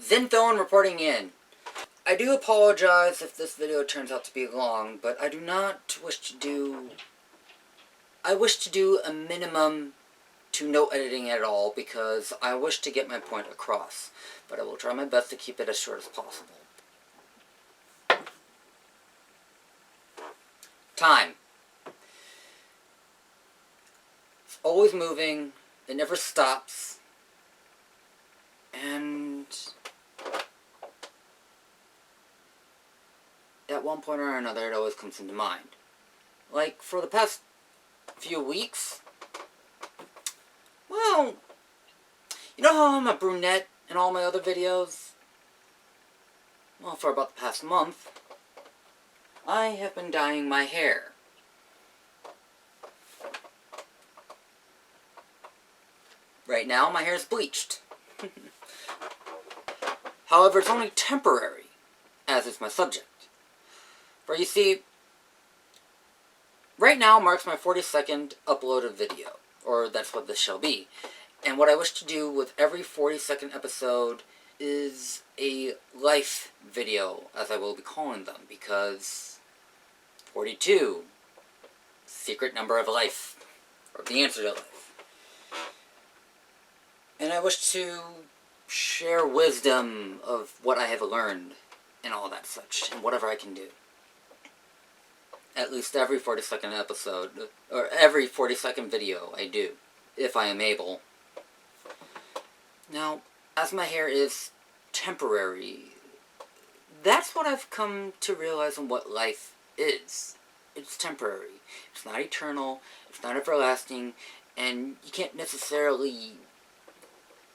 Zinthone reporting in. I do apologize if this video turns out to be long, but I do not wish to do... I wish to do a minimum to no editing at all, because I wish to get my point across. But I will try my best to keep it as short as possible. Time. It's always moving. It never stops. And at one point or another, it always comes into mind. Like, for the past few weeks, well, you know how I'm a brunette in all my other videos? Well, for about the past month, I have been dyeing my hair. Right now, my hair is bleached. However, it's only temporary, as is my subject. For you see, right now marks my 42nd uploaded video, or that's what this shall be. And what I wish to do with every 42nd episode is a life video, as I will be calling them, because 42, secret number of life, or the answer to life. And I wish to share wisdom of what I have learned, and all that such, and whatever I can do. At least every 42nd episode, or every 42nd video I do, if I am able. Now, as my hair is temporary, that's what I've come to realize on what life is. It's temporary. It's not eternal, it's not everlasting, and you can't necessarily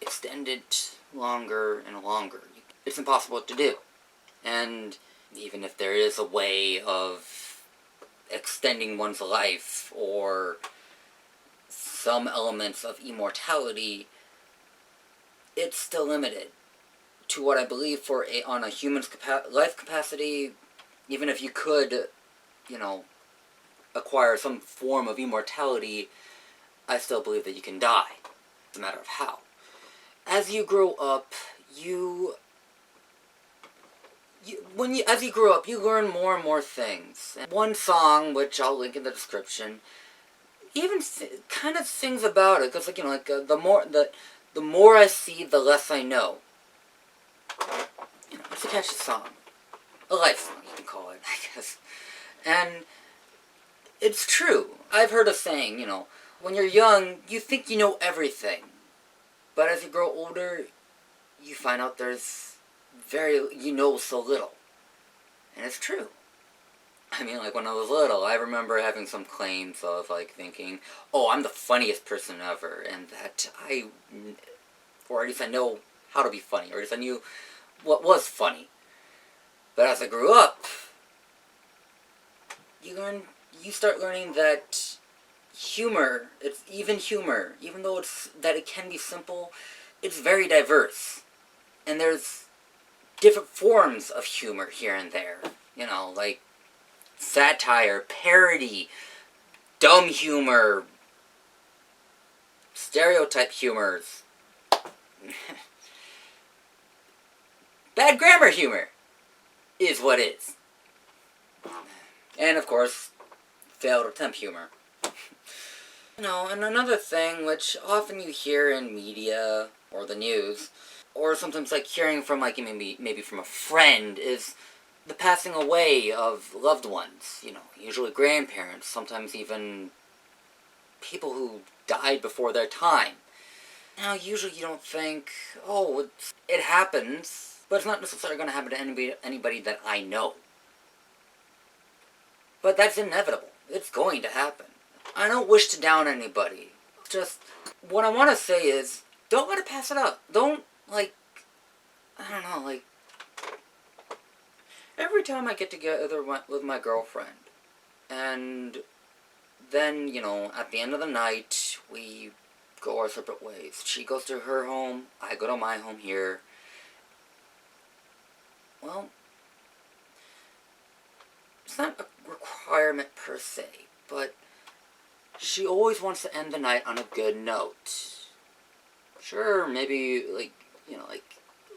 extend it longer and longer. It's impossible to do. And even if there is a way of extending one's life, or some elements of immortality, it's still limited to what I believe for on a human's life capacity. Even if you could, you know, acquire some form of immortality, I still believe that you can die. It's a matter of how. As you grow up, as you grow up, you learn more and more things. And one song, which I'll link in the description, even kind of sings about it. Because, like, you know, like the more I see, the less I know. You know, it's a catchy song, a life song, you can call it, I guess. And it's true. I've heard a saying, you know, when you're young, you think you know everything, but as you grow older, you find out you know so little. And it's true. I mean, like, when I was little, I remember having some claims of, like, thinking, oh, I'm the funniest person ever, and that or at least I know how to be funny, or at least I knew what was funny. But as I grew up, you start learning that humor, even though it can be simple, it's very diverse. And there's different forms of humor here and there. You know, like satire, parody, dumb humor, stereotype humors, bad grammar humor is what is. And of course, failed attempt humor. You know, and another thing which often you hear in media or the news, or sometimes like hearing from like maybe from a friend, is the passing away of loved ones. You know, usually grandparents, sometimes even people who died before their time. Now, usually you don't think, oh, it happens, but it's not necessarily going to happen to anybody that I know. But that's inevitable. It's going to happen. I don't wish to down anybody. Just, what I want to say is, don't let it pass it up. Don't, like, I don't know, like, every time I get together with my girlfriend, and then, you know, at the end of the night, we go our separate ways. She goes to her home, I go to my home here. Well, it's not a requirement per se, but she always wants to end the night on a good note. Sure, maybe, like, you know, like,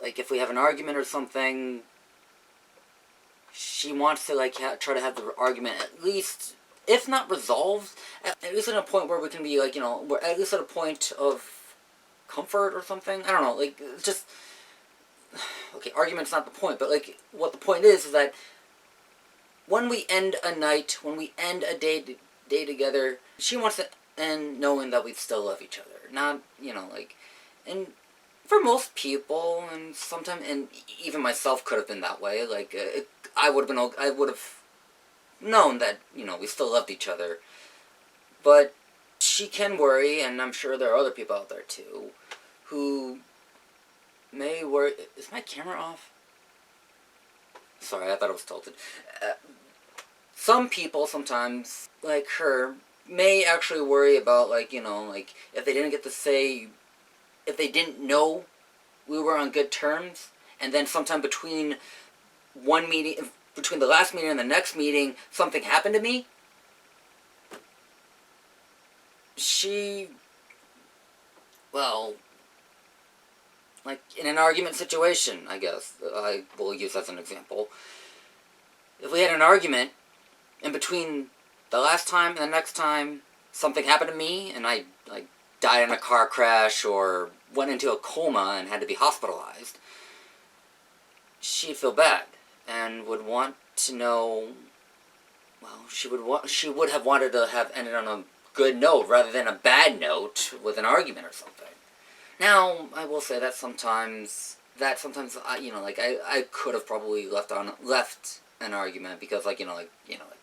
like, if we have an argument or something, she wants to, like, try to have the argument at least, if not resolved, at least at a point where we can be, like, we're at least at a point of comfort or something. I don't know, like, just, okay, argument's not the point, but, like, what the point is that when we end a night, when we end a day together, she wants to end knowing that we still love each other. Not, like, and for most people, and sometimes, and even myself could have been that way, like, I would have known that, we still loved each other. But she can worry, and I'm sure there are other people out there too, who may worry. Is my camera off? Sorry, I thought it was tilted. Some people sometimes, like her, may actually worry about, like, like, if they didn't get to say, if they didn't know we were on good terms, and then sometime between the last meeting and the next meeting, something happened to me, well, like, in an argument situation, I guess, I will use as an example, if we had an argument, and between the last time and the next time something happened to me, and I, like, died in a car crash, or went into a coma and had to be hospitalized, she'd feel bad, and would want to know, well, she would have wanted to have ended on a good note, rather than a bad note with an argument or something. Now, I will say that sometimes, I could have probably left an argument, because, like,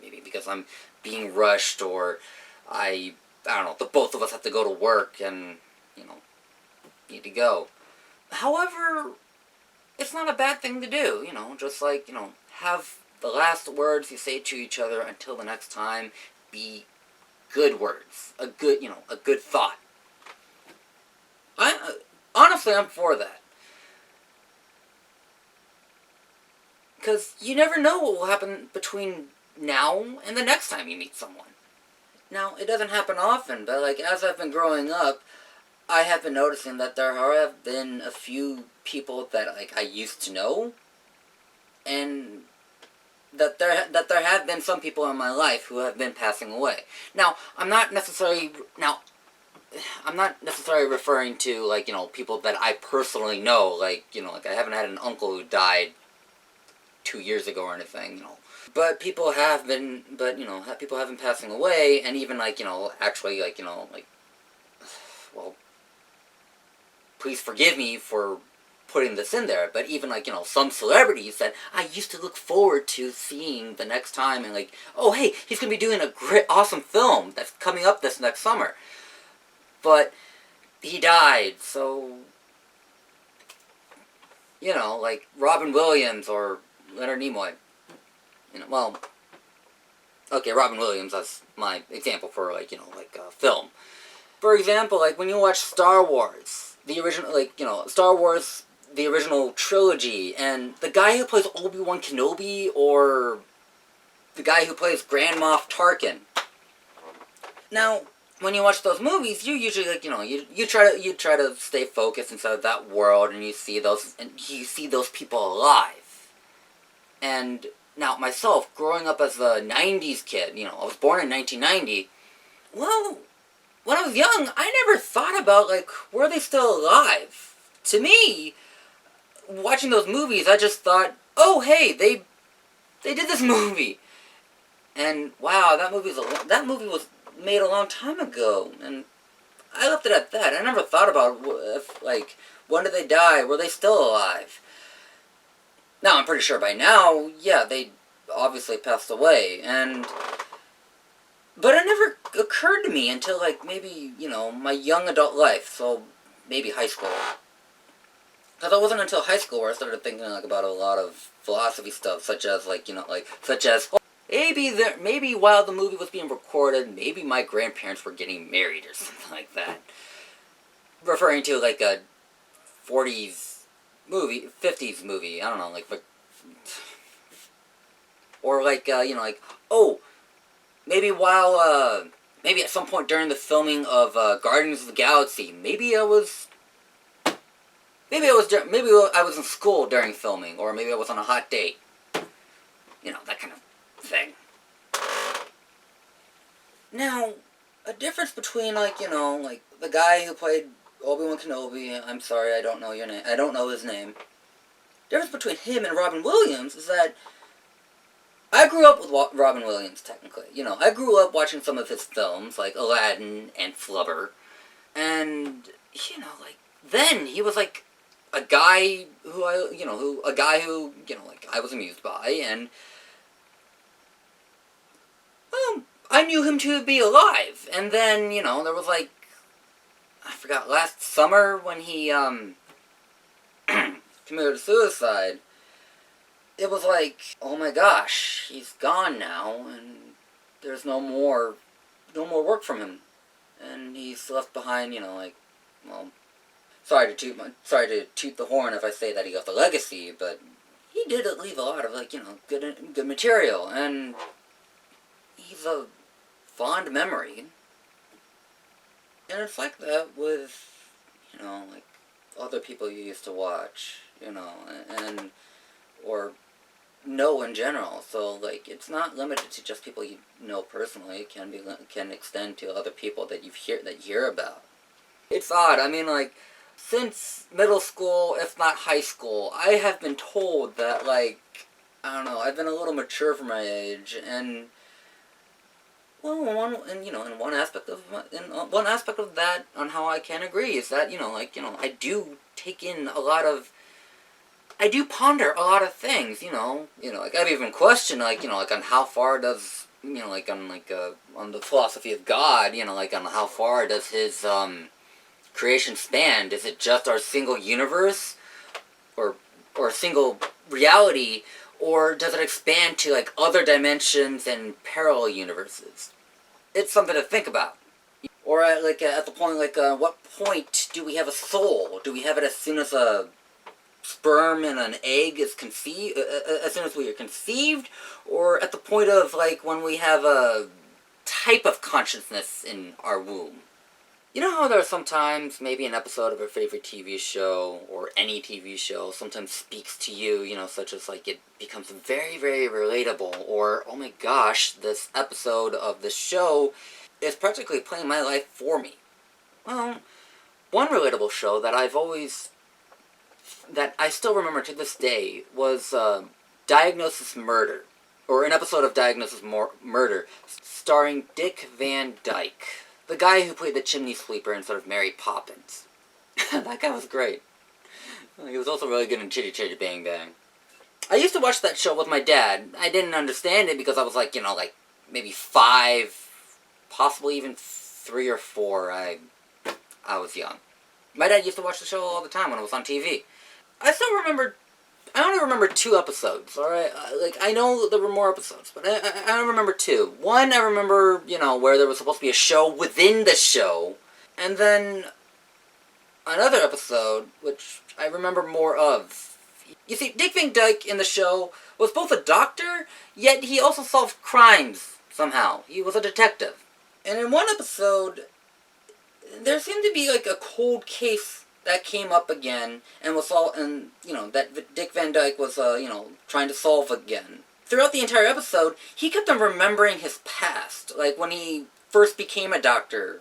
maybe because I'm being rushed, or I don't know, the both of us have to go to work, and, need to go. However, it's not a bad thing to do, just like, have the last words you say to each other until the next time be good words, a good thought. Honestly, I'm for that. Because you never know what will happen between now and the next time you meet someone. Now, it doesn't happen often, but, like, as I've been growing up, I have been noticing that there have been a few people that, like, I used to know, and that there have been some people in my life who have been passing away. Now, I'm not necessarily referring to, like, people that I personally know, like, like, I haven't had an uncle who died 2 years ago or anything, But people have been passing away, and even, like, actually, like, like, well, please forgive me for putting this in there, but even, like, some celebrities that I used to look forward to seeing the next time, and, like, oh, hey, he's gonna be doing a great, awesome film that's coming up this next summer. But he died, so, like, Robin Williams or Lenard Nemoy. Well, okay, Robin Williams, that's my example for, like, like, film. For example, like, when you watch Star Wars, the original, like, Star Wars, the original trilogy, and the guy who plays Obi-Wan Kenobi, or the guy who plays Grand Moff Tarkin. Now, when you watch those movies, you usually, like, you try to stay focused inside of that world, and you see those people alive. And now, myself, growing up as a 90s kid, I was born in 1990, well, when I was young, I never thought about, like, were they still alive? To me, watching those movies, I just thought, oh, hey, they did this movie. And, wow, that movie was made a long time ago, and I left it at that. I never thought about, if, like, when did they die? Were they still alive? Now, I'm pretty sure by now, yeah, they obviously passed away, but it never occurred to me until, like, maybe, my young adult life, so maybe high school. Because it wasn't until high school where I started thinking, like, about a lot of philosophy stuff, such as, like, maybe while the movie was being recorded, maybe my grandparents were getting married or something like that. Referring to, like, a 50s movie, I don't know, like, or, like, like, oh, maybe maybe at some point during the filming of Guardians of the Galaxy, maybe I was Maybe I was in school during filming, or maybe I was on a hot date. You know, that kind of thing. Now, a difference between, like, you know, like, the guy who played Obi-Wan Kenobi, I'm sorry, I don't know your name, I don't know his name. The difference between him and Robin Williams is that I grew up with Robin Williams, technically. You know, I grew up watching some of his films, like Aladdin and Flubber. And, you know, like, then he was, like, a guy who I was amused by, and, well, I knew him to be alive. And then, you know, there was, like, I forgot, last summer when he, committed suicide, it was like, oh my gosh, he's gone now, and there's no more work from him. And he's left behind, you know, like, well, sorry to toot the horn if I say that he left a legacy, but he did leave a lot of, like, you know, good material, and he's a fond memory. And it's like that with, you know, like, other people you used to watch, you know, and or know in general. So, like, it's not limited to just people you know personally. It can extend to other people that you hear about. It's odd. I mean, like, since middle school, if not high school, I have been told that, like, I don't know, I've been a little mature for my age, and, well, in one aspect of that, on how I can agree, is that, you know, like, you know, I do ponder a lot of things, you know, like, I've even questioned, like, you know, like, on how far does, you know, like, on the philosophy of God, you know, like, on how far does his, creation span? Is it just our single universe, or a single reality, or does it expand to, like, other dimensions and parallel universes? It's something to think about. Or at the point, like, what point do we have a soul? Do we have it as soon as a sperm and an egg is conceived, as soon as we are conceived, or at the point of, like, when we have a type of consciousness in our womb? You know how there are sometimes, maybe an episode of a favorite TV show, or any TV show, sometimes speaks to you, you know, such as, like, it becomes very, very relatable, or, oh my gosh, this episode of the show is practically playing my life for me. Well, one relatable show that I still remember to this day was, Diagnosis Murder, or an episode of Diagnosis Murder, starring Dick Van Dyke. The guy who played the chimney sweeper instead of Mary Poppins. That guy was great. He was also really good in Chitty Chitty Bang Bang. I used to watch that show with my dad. I didn't understand it because I was, like, you know, like, maybe 5, possibly even 3 or 4. I was young. My dad used to watch the show all the time when it was on TV. I only remember 2 episodes, alright? Like, I know there were more episodes, but I don't remember 2. One, I remember, you know, where there was supposed to be a show within the show. And then another episode, which I remember more of. You see, Dick Van Dyke in the show was both a doctor, yet he also solved crimes, somehow. He was a detective. And in one episode, there seemed to be, like, a cold case that came up again, and you know, that Dick Van Dyke was, you know, trying to solve again. Throughout the entire episode, he kept on remembering his past, like when he first became a doctor,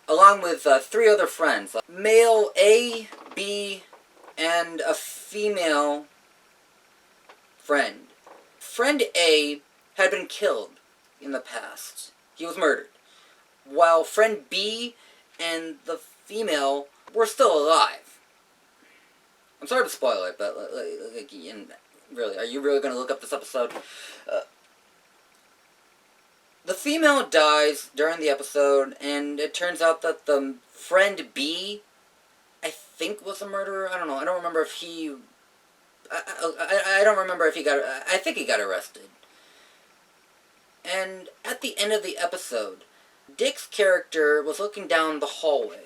along with 3 other friends, male A, B, and a female friend. Friend A had been killed in the past. He was murdered. While friend B and the female were still alive. I'm sorry to spoil it, but, like, really, are you really going to look up this episode? The female dies during the episode, and it turns out that the friend B, I think, was a murderer. I don't know. I don't remember if he... I don't remember if he got... I think he got arrested. And at the end of the episode, Dick's character was looking down the hallway.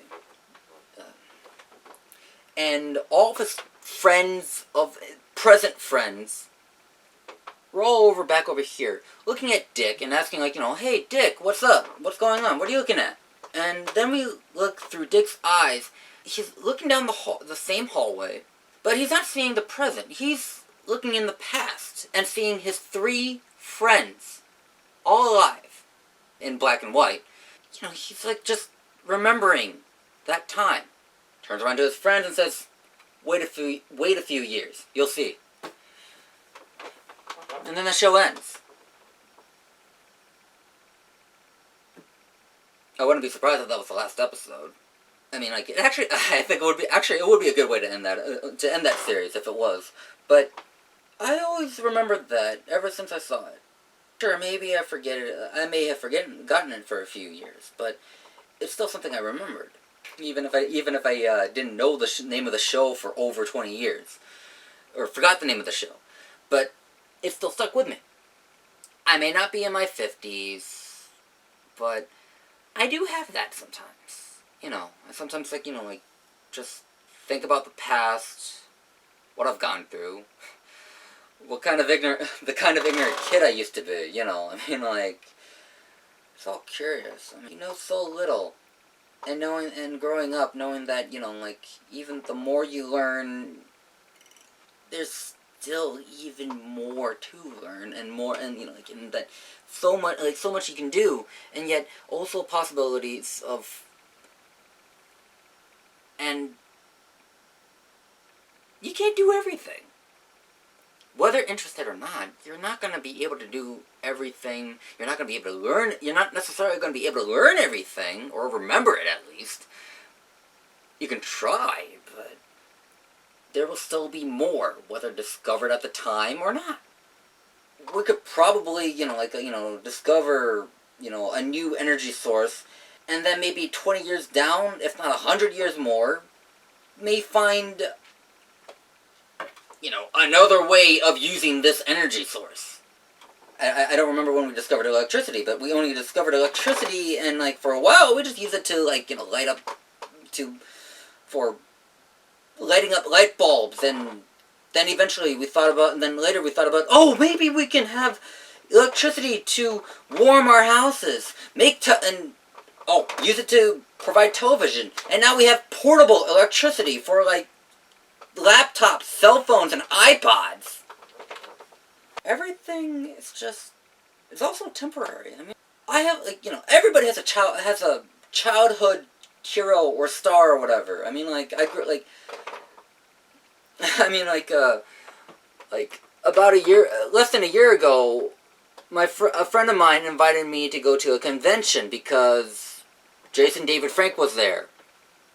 And all of his present friends, were all back over here, looking at Dick and asking, like, you know, hey, Dick, what's up? What's going on? What are you looking at? And then we look through Dick's eyes, he's looking down the same hallway, but he's not seeing the present. He's looking in the past and seeing his 3 friends, all alive, in black and white. You know, he's like just remembering that time. Turns around to his friends and says, wait a few years, you'll see. And then the show ends. I wouldn't be surprised if that was the last episode. I mean, like, I think it would be a good way to end that series if it was. But I always remembered that ever since I saw it. Sure, maybe I may have forgotten it for a few years, but it's still something I remembered. Even if I didn't know the name of the show for over 20 years, or forgot the name of the show, but it still stuck with me. I may not be in my 50s, but I do have that sometimes. You know, I sometimes just think about the past, what I've gone through, the kind of ignorant kid I used to be. You know, I mean, like, it's all curious. I mean, you know so little. And growing up, knowing that, you know, like, even the more you learn, there's still even more to learn, and you know, like, and that so much you can do, and yet also possibilities of, and you can't do everything. Whether interested or not, you're not going to be able to do everything. You're not going to be able to learn. You're not necessarily going to be able to learn everything, or remember it at least. You can try, but there will still be more, whether discovered at the time or not. We could probably, discover, a new energy source, and then maybe 20 years down, if not 100 years more, may find, another way of using this energy source. I don't remember when we discovered electricity, but we only discovered electricity, and, for a while, we just used it to, for lighting up light bulbs, and then eventually later we thought about, oh, maybe we can have electricity to warm our houses, use it to provide television, and now we have portable electricity for, laptops, cell phones, and iPods. Everything is it's also temporary. I mean, everybody has a childhood hero or star or whatever. I mean, about less than a year ago, a friend of mine invited me to go to a convention because Jason David Frank was there.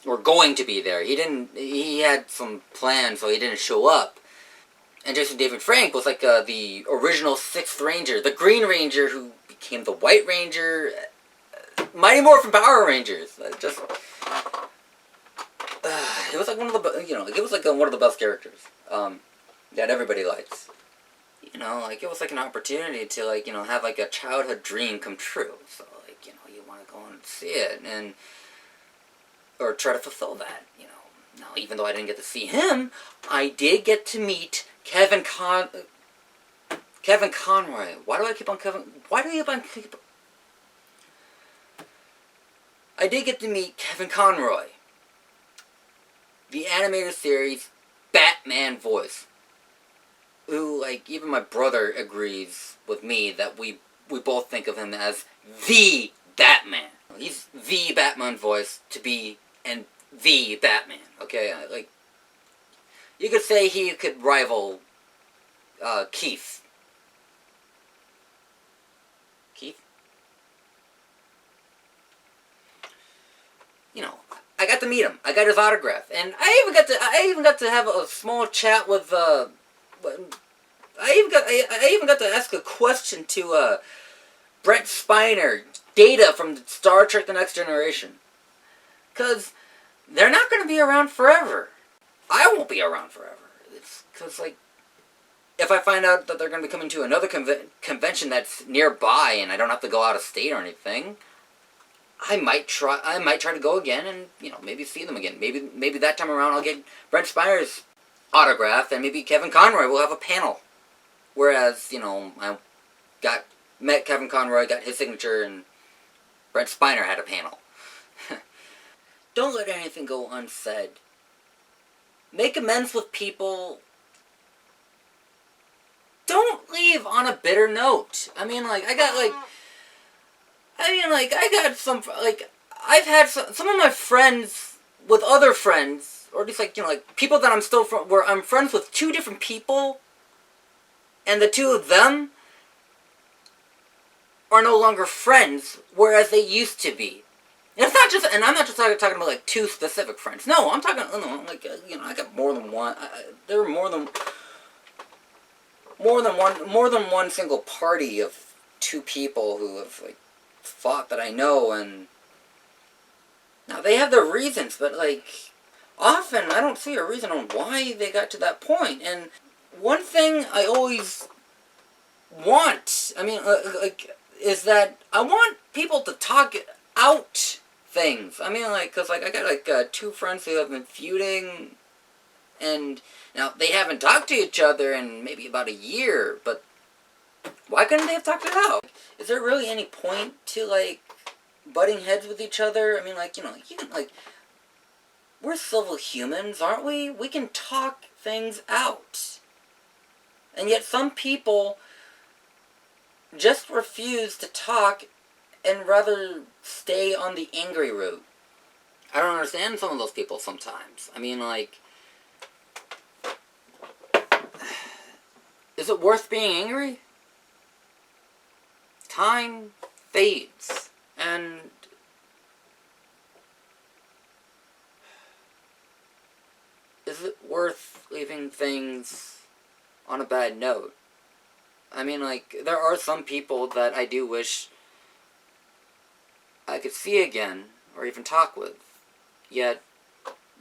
Or going to be there. He had some plans, so he didn't show up. And Jason David Frank was the original 6th Ranger, the Green Ranger who became the White Ranger, Mighty Morphin Power Rangers. It was one of the one of the best characters that everybody likes. It was an opportunity to have a childhood dream come true. So you want to go and see it or try to fulfill that, Now, even though I didn't get to see him, I did get to meet Kevin Conroy. I did get to meet Kevin Conroy. The animated series Batman voice. Who, even my brother agrees with me that we both think of him as the Batman. He's the Batman voice to be and the Batman, okay? You could say he could rival Keith. Keith? I got to meet him. I got his autograph, and I even got to have a small chat with I even got to ask a question to Brent Spiner, Data from Star Trek: The Next Generation. Because they're not going to be around forever. I won't be around forever. It's because, if I find out that they're going to be coming to another convention that's nearby and I don't have to go out of state or anything, I might try to go again and, maybe see them again. Maybe that time around I'll get Brent Spiner's autograph and maybe Kevin Conroy will have a panel. Whereas, I met Kevin Conroy, got his signature, and Brent Spiner had a panel. Don't let anything go unsaid. Make amends with people. Don't leave on a bitter note. I got some, I've had some of my friends with other friends, or just, people that I'm still where I'm friends with two different people, and the two of them are no longer friends, whereas they used to be. And it's not just, and I'm not just talking about, two specific friends. No, I'm talking, I got more than one. There were more than one single party of two people who have, fought that I know, and now they have their reasons, but, often I don't see a reason on why they got to that point. And one thing I always want, is that I want people to talk out things. Because, I got, two friends who have been feuding, and now they haven't talked to each other in maybe about a year, but why couldn't they have talked it out? Is there really any point to, butting heads with each other? You can, we're civil humans, aren't we? We can talk things out. And yet some people just refuse to talk and rather stay on the angry route. I don't understand some of those people sometimes. Is it worth being angry? Time fades. And is it worth leaving things on a bad note? There are some people that I do wish I could see again, or even talk with. Yet,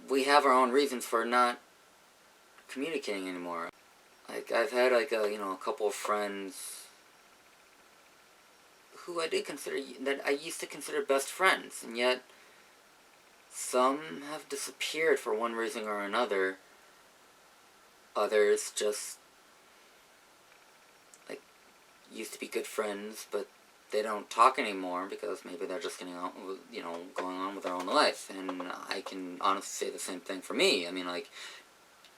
we have our own reasons for not communicating anymore. I've had, a couple of friends who I did consider, that I used to consider best friends, and yet some have disappeared for one reason or another. Others just, used to be good friends, but they don't talk anymore because maybe they're just getting on, going on with their own life. And I can honestly say the same thing for me.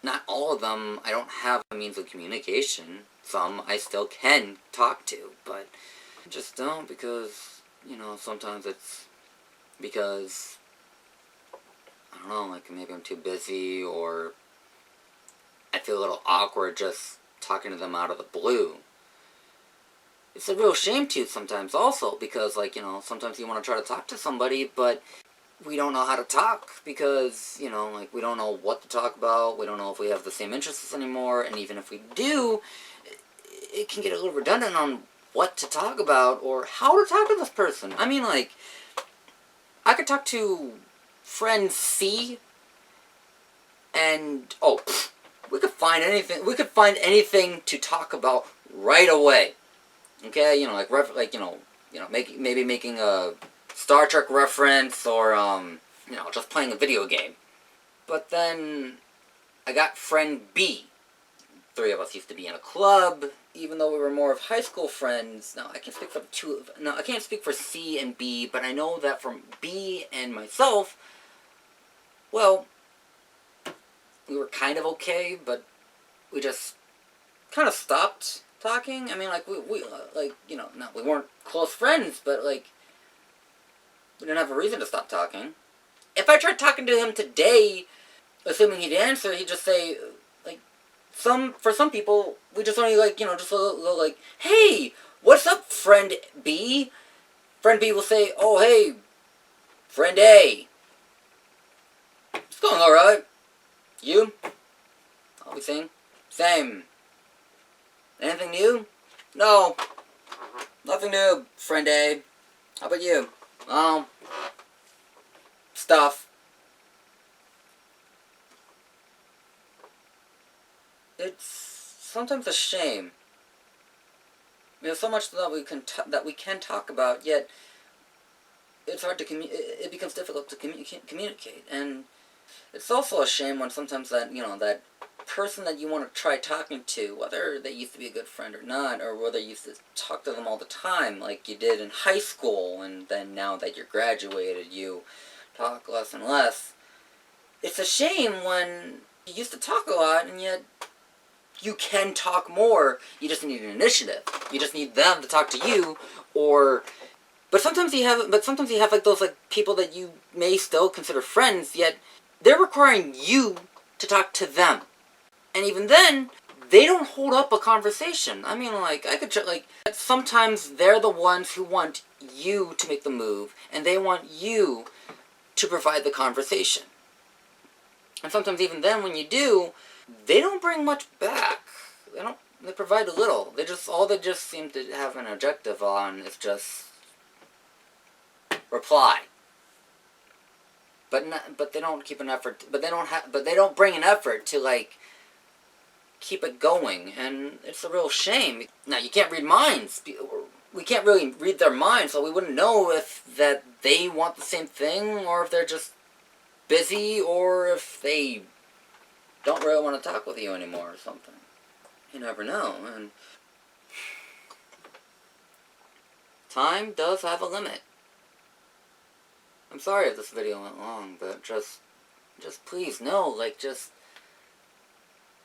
Not all of them, I don't have a means of communication. Some I still can talk to, but I just don't, because, sometimes it's because, I don't know, maybe I'm too busy, or I feel a little awkward just talking to them out of the blue. It's a real shame too sometimes also, because, sometimes you want to try to talk to somebody, but we don't know how to talk, because, we don't know what to talk about, we don't know if we have the same interests anymore, and even if we do, it can get a little redundant on what to talk about, or how to talk to this person. I could talk to friend C, and, we could find anything to talk about right away. Okay, maybe making a Star Trek reference, or, just playing a video game. But then, I got friend B. Three of us used to be in a club, even though we were more of high school friends. Now, I can't speak for I can't speak for C and B, but I know that from B and myself, well, we were kind of okay, but we just kind of stopped talking. We weren't close friends, but, we didn't have a reason to stop talking. If I tried talking to him today, assuming he'd answer, he'd just say, for some people, we just only, just go hey, what's up, friend B? Friend B will say, oh, hey, friend A. It's going alright. You? I'll be saying, same. Anything new? No. Nothing new, friend A. How about you? Stuff. It's sometimes a shame. There's so much that we can talk about, yet it's hard to it becomes difficult to communicate. And it's also a shame when sometimes that, that person that you want to try talking to, whether they used to be a good friend or not, or whether you used to talk to them all the time like you did in high school, and then now that you're graduated, you talk less and less. It's a shame when you used to talk a lot, and yet you can talk more. You just need an initiative. You just need them to talk to you, or... But sometimes you have like those like people that you may still consider friends, yet they're requiring you to talk to them. And even then, they don't hold up a conversation. I mean, like, I could like, sometimes they're the ones who want you to make the move, and they want you to provide the conversation. And sometimes even then, when you do, they don't bring much back. They provide a little. All they just seem to have an objective on is just reply. But they don't keep an effort. But they don't bring an effort to, like, keep it going, and it's a real shame. Now, you can't read minds. We can't really read their minds, so we wouldn't know if that they want the same thing, or if they're just busy, or if they don't really want to talk with you anymore or something. You never know, and time does have a limit. I'm sorry if this video went long, but just please know, like, just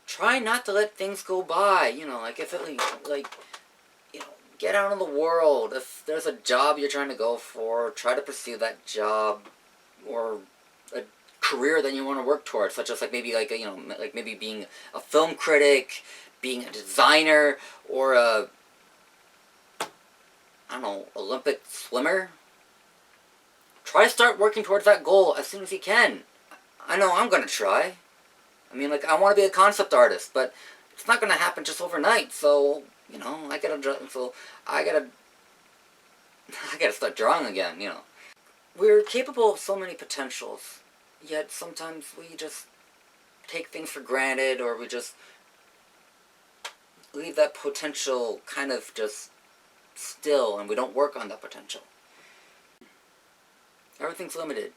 try not to let things go by, you know, like, if it, like, you know, get out in the world. If there's a job you're trying to go for, try to pursue that job, or a career that you want to work towards, such as, like, maybe, like, you know, like, maybe being a film critic, being a designer, or a, I don't know, Olympic swimmer. Try to start working towards that goal as soon as you can. I know I'm gonna try. I mean, like, I want to be a concept artist, but it's not going to happen just overnight, so, you know, I gotta start drawing again, you know. We're capable of so many potentials, yet sometimes we just take things for granted, or we just leave that potential kind of just still, and we don't work on that potential. Everything's limited.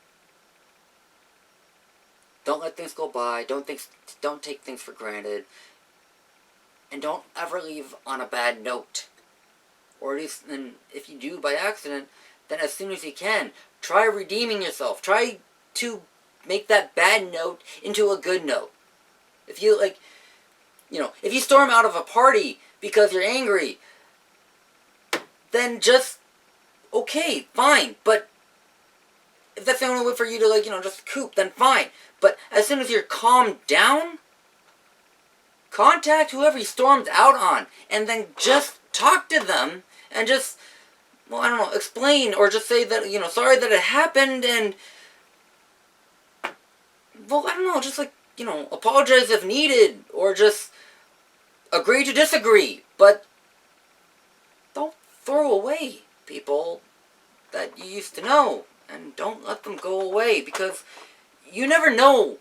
Don't let things go by. Don't take things for granted. And don't ever leave on a bad note. Or at least, and if you do by accident, then as soon as you can, try redeeming yourself. Try to make that bad note into a good note. If you, like, you know, if you storm out of a party because you're angry, then just, okay, fine. But if that's the only way for you to, like, you know, just coop, then fine. But as soon as you're calmed down, contact whoever you stormed out on, and then just talk to them, and just, well, I don't know, explain, or just say that, you know, sorry that it happened, and, well, I don't know, just, like, you know, apologize if needed, or just agree to disagree, but don't throw away people that you used to know, and don't let them go away, because you never know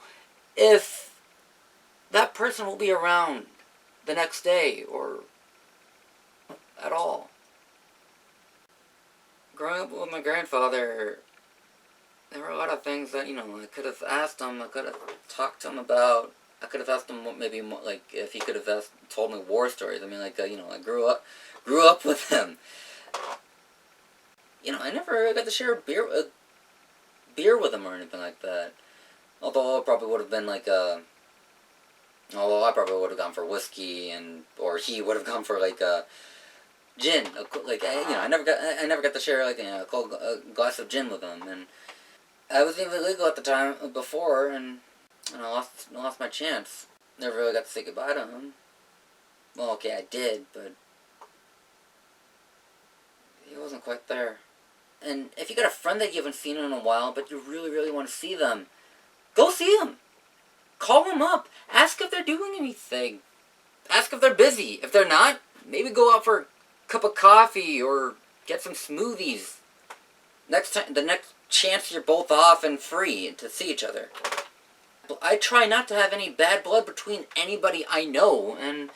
if that person will be around the next day, or at all. Growing up with my grandfather, there were a lot of things that, you know, I could have asked him, I could have talked to him about. I could have asked him maybe, like, if he could have told me war stories. I mean, like, you know, I grew up with him. You know, I never got to share a beer with him or anything like that. Although I probably would have been like although I probably would have gone for whiskey, or he would have gone for like gin. Like, you know, I never got to share, like, you know, a glass of gin with him, and I was even illegal at the time before, and I lost my chance. Never really got to say goodbye to him. Well, okay, I did, but he wasn't quite there. And if you got a friend that you haven't seen in a while, but you really, really want to see them, go see them. Call them up. Ask if they're doing anything. Ask if they're busy. If they're not, maybe go out for a cup of coffee or get some smoothies. The next chance you're both off and free to see each other. I try not to have any bad blood between anybody I know, and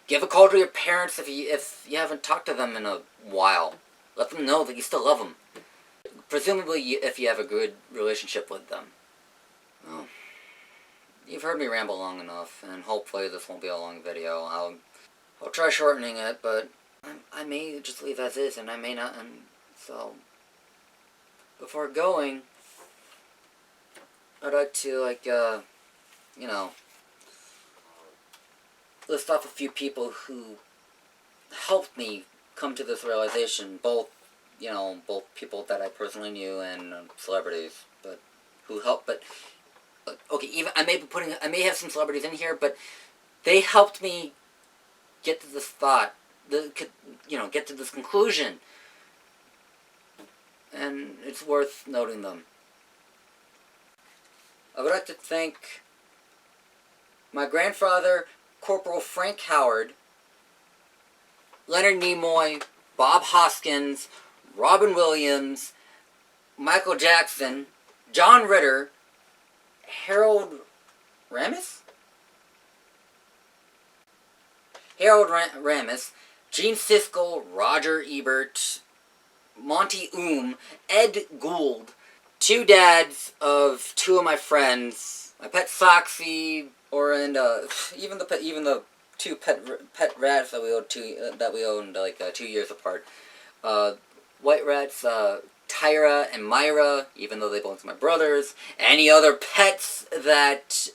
give a call to your parents if you haven't talked to them in a while. Let them know that you still love them. Presumably, if you have a good relationship with them. Well, you've heard me ramble long enough, and hopefully this won't be a long video. I'll try shortening it, but I may just leave as is, and I may not. And so, before going, I'd like to, like, you know, list off a few people who helped me come to this realization. Both, you know, both people that I personally knew and celebrities, but who helped. But okay, even I may have some celebrities in here, but they helped me get to this thought, get to this conclusion, and it's worth noting them. I would like to thank my grandfather, Corporal Frank Howard, Lenard Nemoy, Bob Hoskins, Robin Williams, Michael Jackson, John Ritter, Harold Ramis? Ramis, Gene Siskel, Roger Ebert, Monty Oum, Edd Gould, two dads of two of my friends, my pet Foxy, and even the two pet rats that we owned like 2 years apart. White rats, Tyra and Myra, even though they belong to my brothers. Any other pets that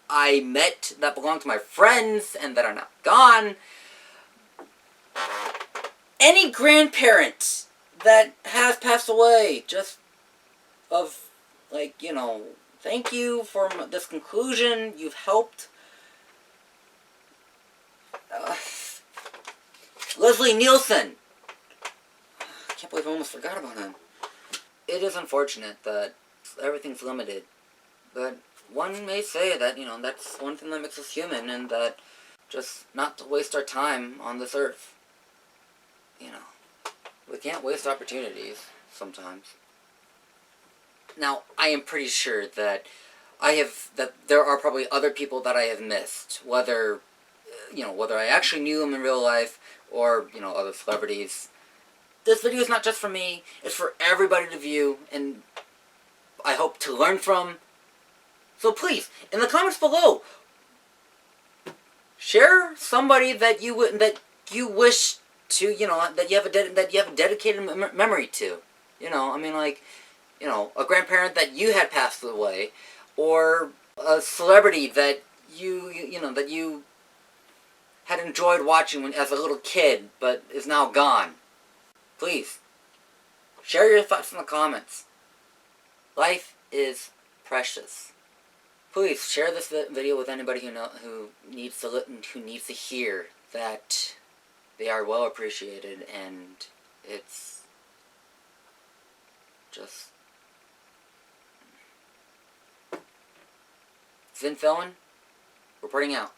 I met that belong to my friends and that are now gone. Any grandparent that has passed away, just of, like, you know, thank you for this conclusion. You've helped. Leslie Nielson. I can't believe I almost forgot about him. It is unfortunate that everything's limited, but one may say that, you know, that's one thing that makes us human, and that just not to waste our time on this earth. You know, we can't waste opportunities sometimes. Now, I am pretty sure that there are probably other people that I have missed, whether I actually knew them in real life or, you know, other celebrities. This video is not just for me, it's for everybody to view, and I hope to learn from. So please, in the comments below, share somebody that you wish to, you know, that you have a dedicated memory to. You know, I mean, like, you know, a grandparent that you had passed away, or a celebrity that that you had enjoyed watching as a little kid, but is now gone. Please, share your thoughts in the comments. Life is precious. Please share this video with anybody who needs to hear that they are well appreciated, and it's just Zen Felon reporting out.